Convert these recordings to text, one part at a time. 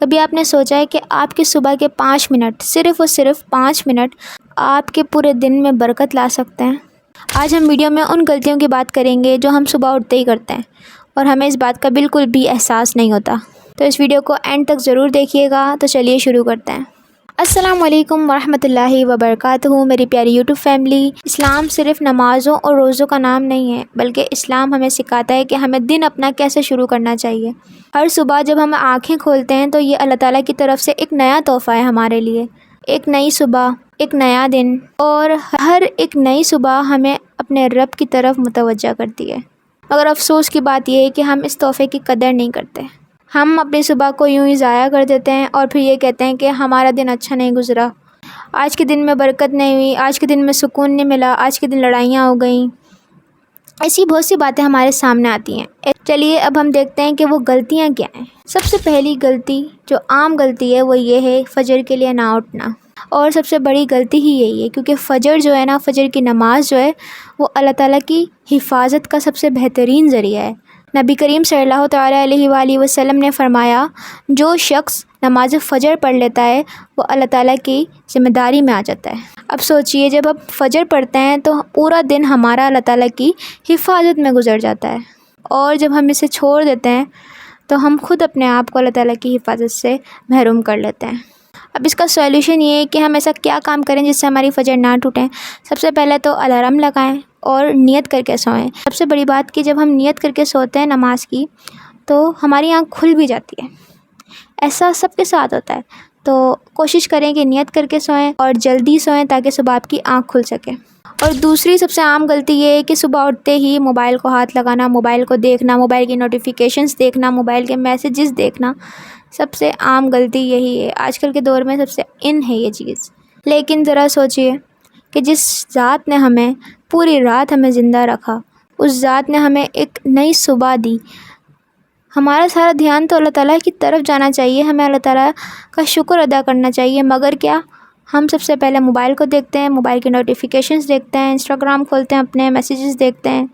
کبھی آپ نے سوچا ہے کہ آپ کی صبح کے 5 منٹ، صرف اور صرف 5 منٹ آپ کے پورے دن میں برکت لا سکتے ہیں؟ آج ہم ویڈیو میں ان غلطیوں کی بات کریں گے جو ہم صبح اٹھتے ہی کرتے ہیں اور ہمیں اس بات کا بالکل بھی احساس نہیں ہوتا۔ تو اس ویڈیو کو اینڈ تک ضرور دیکھیے گا۔ تو چلیے شروع کرتے ہیں۔ السلام علیکم ورحمۃ اللہ وبرکاتہ، میری پیاری یوٹیوب فیملی۔ اسلام صرف نمازوں اور روزوں کا نام نہیں ہے، بلکہ اسلام ہمیں سکھاتا ہے کہ ہمیں دن اپنا کیسے شروع کرنا چاہیے۔ ہر صبح جب ہم آنکھیں کھولتے ہیں تو یہ اللہ تعالیٰ کی طرف سے ایک نیا تحفہ ہے ہمارے لیے، ایک نئی صبح، ایک نیا دن، اور ہر ایک نئی صبح ہمیں اپنے رب کی طرف متوجہ کرتی ہے۔ مگر افسوس کی بات یہ ہے کہ ہم اس تحفے کی قدر نہیں کرتے۔ ہم اپنی صبح کو یوں ہی ضائع کر دیتے ہیں اور پھر یہ کہتے ہیں کہ ہمارا دن اچھا نہیں گزرا، آج کے دن میں برکت نہیں ہوئی، آج کے دن میں سکون نہیں ملا، آج کے دن لڑائیاں ہو گئیں۔ ایسی بہت سی باتیں ہمارے سامنے آتی ہیں۔ چلیے اب ہم دیکھتے ہیں کہ وہ غلطیاں کیا ہیں۔ سب سے پہلی غلطی جو عام غلطی ہے وہ یہ ہے فجر کے لیے نہ اٹھنا، اور سب سے بڑی غلطی ہی یہی ہے، کیونکہ فجر جو ہے نا، فجر کی نماز جو ہے وہ اللہ تعالیٰ کی حفاظت کا سب سے بہترین ذریعہ ہے۔ نبی کریم صلی اللہ تعالیٰ علیہ وآلہ وسلم نے فرمایا، جو شخص نماز فجر پڑھ لیتا ہے وہ اللہ تعالیٰ کی ذمہ داری میں آ جاتا ہے۔ اب سوچئے، جب ہم فجر پڑھتے ہیں تو پورا دن ہمارا اللہ تعالیٰ کی حفاظت میں گزر جاتا ہے، اور جب ہم اسے چھوڑ دیتے ہیں تو ہم خود اپنے آپ کو اللہ تعالیٰ کی حفاظت سے محروم کر لیتے ہیں۔ اب اس کا سولیوشن یہ ہے کہ ہم ایسا کیا کام کریں جس سے ہماری فجر نہ ٹوٹیں۔ سب سے پہلے تو الارم لگائیں اور نیت کر کے سوئیں۔ سب سے بڑی بات کہ جب ہم نیت کر کے سوتے ہیں نماز کی تو ہماری آنکھ کھل بھی جاتی ہے۔ ایسا سب کے ساتھ ہوتا ہے، تو کوشش کریں کہ نیت کر کے سوئیں اور جلدی سوئیں تاکہ صبح آپ کی آنکھ کھل سکے۔ اور دوسری سب سے عام غلطی یہ ہے کہ صبح اٹھتے ہی موبائل کو ہاتھ لگانا، موبائل کو دیکھنا، موبائل کی نوٹیفیکیشنز دیکھنا، موبائل کے میسیجز دیکھنا۔ سب سے عام غلطی یہی ہے، آج کل کے دور میں سب سے ان ہے یہ چیز۔ لیکن ذرا سوچئے کہ جس ذات نے ہمیں پوری رات ہمیں زندہ رکھا، اس ذات نے ہمیں ایک نئی صبح دی، ہمارا سارا دھیان تو اللہ تعالیٰ کی طرف جانا چاہیے، ہمیں اللہ تعالیٰ کا شکر ادا کرنا چاہیے۔ مگر کیا ہم سب سے پہلے موبائل کو دیکھتے ہیں، موبائل کی نوٹیفیکیشنز دیکھتے ہیں، انسٹاگرام کھولتے ہیں، اپنے میسیجز دیکھتے ہیں۔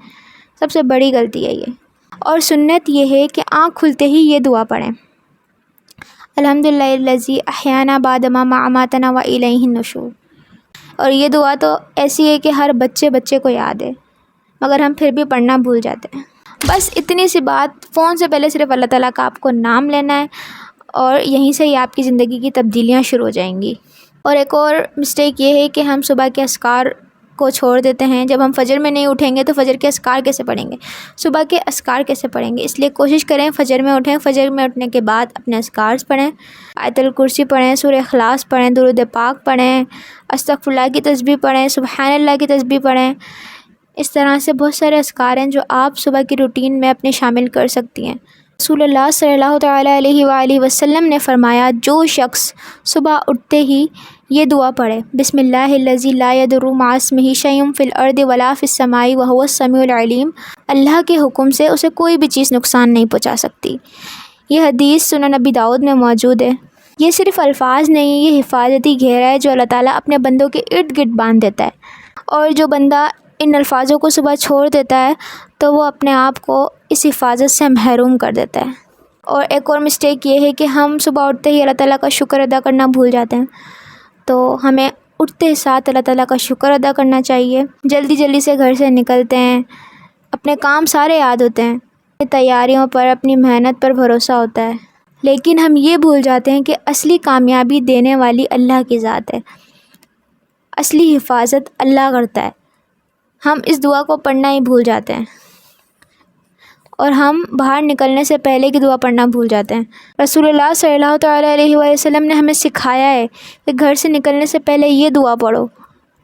سب سے بڑی غلطی ہے یہ۔ اور سنت یہ ہے کہ آنکھ کھلتے ہی یہ دعا پڑھیں، الحمدللہ الذی احیانا بعد ما اماتنا والیہ النشور۔ اور یہ دعا تو ایسی ہے کہ ہر بچے کو یاد ہے، مگر ہم پھر بھی پڑھنا بھول جاتے ہیں۔ بس اتنی سی بات، فون سے پہلے صرف اللہ تعالیٰ کا آپ کو نام لینا ہے، اور یہیں سے ہی آپ کی زندگی کی تبدیلیاں شروع ہو جائیں گی۔ اور ایک اور مسٹیک یہ ہے کہ ہم صبح کے اذکار کو چھوڑ دیتے ہیں۔ جب ہم فجر میں نہیں اٹھیں گے تو فجر کے اذکار کیسے پڑھیں گے، صبح کے اذکار کیسے پڑھیں گے؟ اس لیے کوشش کریں فجر میں اٹھیں، فجر میں اٹھنے کے بعد اپنے اذکار پڑھیں، آیت الکرسی پڑھیں، سورہ اخلاص پڑھیں، درود پاک پڑھیں، استغفراللہ کی تسبیح پڑھیں، سبحان اللہ کی تسبیح پڑھیں۔ اس طرح سے بہت سارے اذکار ہیں جو آپ صبح کی روٹین میں اپنے شامل کر سکتی ہیں۔ رسول اللہ صلی اللہ تعالیٰ علیہ وآلہ وسلم نے فرمایا، جو شخص صبح اٹھتے ہی یہ دعا پڑھے، بسم اللہ الذی لا یضر مع اسمہ شیء فی الارض ولا فی السماء وہو السمیع العلیم، اللہ کے حکم سے اسے کوئی بھی چیز نقصان نہیں پہنچا سکتی۔ یہ حدیث سنن ابی داؤد میں موجود ہے۔ یہ صرف الفاظ نہیں، یہ حفاظتی گھیرا ہے جو اللہ تعالیٰ اپنے بندوں کے ارد گرد باندھ دیتا ہے، اور جو بندہ ان الفاظوں کو صبح چھوڑ دیتا ہے تو وہ اپنے آپ کو اس حفاظت سے محروم کر دیتا ہے۔ اور ایک اور مسٹیک یہ ہے کہ ہم صبح اٹھتے ہی اللہ تعالیٰ کا شکر ادا کرنا بھول جاتے ہیں، تو ہمیں اٹھتے ساتھ اللہ تعالیٰ کا شکر ادا کرنا چاہیے۔ جلدی سے گھر سے نکلتے ہیں، اپنے کام سارے یاد ہوتے ہیں، اپنی تیاریوں پر، اپنی محنت پر بھروسہ ہوتا ہے، لیکن ہم یہ بھول جاتے ہیں کہ اصلی کامیابی دینے والی اللہ کی ذات ہے، اصلی حفاظت اللہ کرتا ہے۔ ہم اس دعا کو پڑھنا ہی بھول جاتے ہیں، اور ہم باہر نکلنے سے پہلے کی دعا پڑھنا بھول جاتے ہیں۔ رسول اللہ صلی اللہ تعالیٰ علیہ وسلم نے ہمیں سکھایا ہے کہ گھر سے نکلنے سے پہلے یہ دعا پڑھو،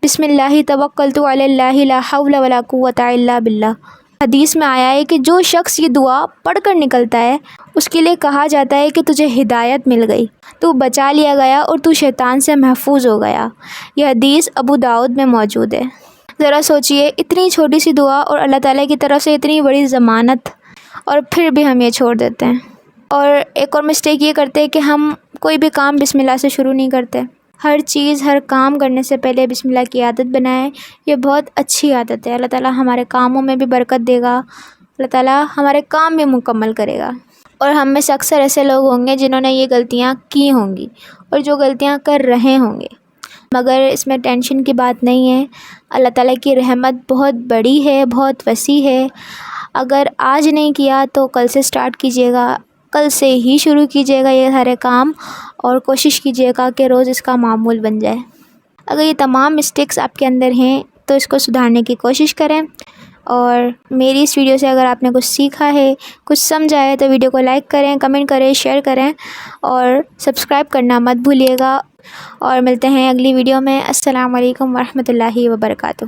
بسم اللہ توکلت علی اللہ لا حول ولا قوۃ الا باللہ۔ حدیث میں آیا ہے کہ جو شخص یہ دعا پڑھ کر نکلتا ہے اس کے لیے کہا جاتا ہے کہ تجھے ہدایت مل گئی، تو بچا لیا گیا اور تو شیطان سے محفوظ ہو گیا۔ یہ حدیث ابو داؤد میں موجود ہے۔ ذرا سوچئے، اتنی چھوٹی سی دعا اور اللہ تعالیٰ کی طرف سے اتنی بڑی ضمانت، اور پھر بھی ہم یہ چھوڑ دیتے ہیں۔ اور ایک اور مسٹیک یہ کرتے ہیں کہ ہم کوئی بھی کام بسم اللہ سے شروع نہیں کرتے۔ ہر چیز، ہر کام کرنے سے پہلے بسم اللہ کی عادت بنائیں، یہ بہت اچھی عادت ہے۔ اللہ تعالیٰ ہمارے کاموں میں بھی برکت دے گا، اللہ تعالیٰ ہمارے کام بھی مکمل کرے گا۔ اور ہم میں سے اکثر ایسے لوگ ہوں گے جنہوں نے یہ غلطیاں کی ہوں گی اور جو غلطیاں کر رہے ہوں گے، مگر اس میں ٹینشن کی بات نہیں ہے۔ اللہ تعالیٰ کی رحمت بہت بڑی ہے، بہت وسیع ہے۔ اگر آج نہیں کیا تو کل سے سٹارٹ کیجیے گا، کل سے ہی شروع کیجیے گا یہ سارے کام، اور کوشش کیجیے گا کہ روز اس کا معمول بن جائے۔ اگر یہ تمام مسٹیکس آپ کے اندر ہیں تو اس کو سدھارنے کی کوشش کریں، اور میری اس ویڈیو سے اگر آپ نے کچھ سیکھا ہے، کچھ سمجھا ہے تو ویڈیو کو لائک کریں، کمنٹ کریں، شیئر کریں اور سبسکرائب کرنا مت بھولیے گا۔ اور ملتے ہیں اگلی ویڈیو میں۔ السلام علیکم ورحمۃ اللہ وبرکاتہ۔